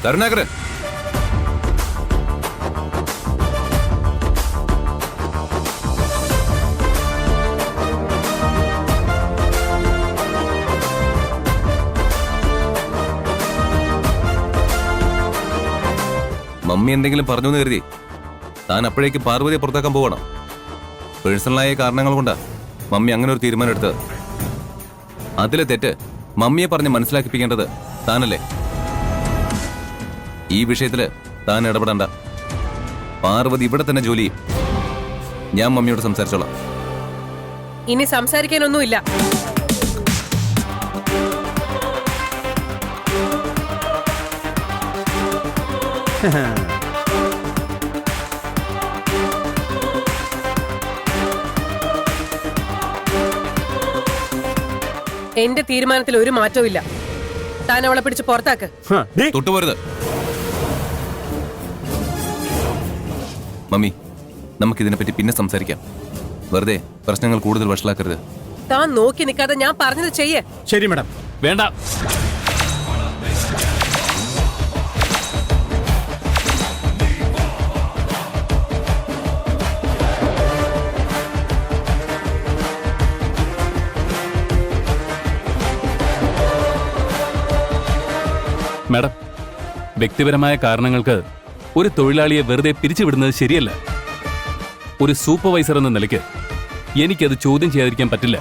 Karunakaran, mummy എന്തെങ്കിലും പറഞ്ഞു എന്ന് കരുതി താൻ അപ്പോഴേക്ക് പാർവതിയെ പുറത്താക്കാൻ പോകണം. പേഴ്സണലായ കാരണങ്ങൾ കൊണ്ടാ മമ്മി അങ്ങനെ ഒരു തീരുമാനം എടുത്തത്. അതിലെ തെറ്റ് മമ്മിയെ പറഞ്ഞ് മനസ്സിലാക്കിപ്പിക്കേണ്ടത് താനല്ലേ. ഈ വിഷയത്തില് താൻ ഇടപെടണ്ട. പാർവതി ഇവിടെ തന്നെ ജോലി ചെയ്യും. ഞാൻ മമ്മിയോട് സംസാരിച്ചോളാം. ഇനി സംസാരിക്കാനൊന്നുമില്ല. എന്റെ തീരുമാനത്തിൽ ഒരു മാറ്റവും ഇല്ല. താൻ അവളെ പിടിച്ച് പുറത്താക്ക്. തൊട്ടുപോരുത്. മമ്മി, നമുക്കിതിനെപ്പറ്റി പിന്നെ സംസാരിക്കാം. വെറുതെ പ്രശ്നങ്ങൾ കൂടുതൽ വഷളാക്കരുത്. താൻ നോക്കി നിൽക്കാതെ ഞാൻ പറഞ്ഞത് ചെയ്യേ. ശരി മാഡം. വേണ്ട. മാഡം, വ്യക്തിപരമായ കാരണങ്ങൾക്ക് ഒരു തൊഴിലാളിയെ വെറുതെ പിരിച്ചുവിടുന്നത് ശരിയല്ല. ഒരു സൂപ്പർവൈസർ എന്ന നിലയ്ക്ക് എനിക്കത് ചോദ്യം ചെയ്യാതിരിക്കാൻ പറ്റില്ല.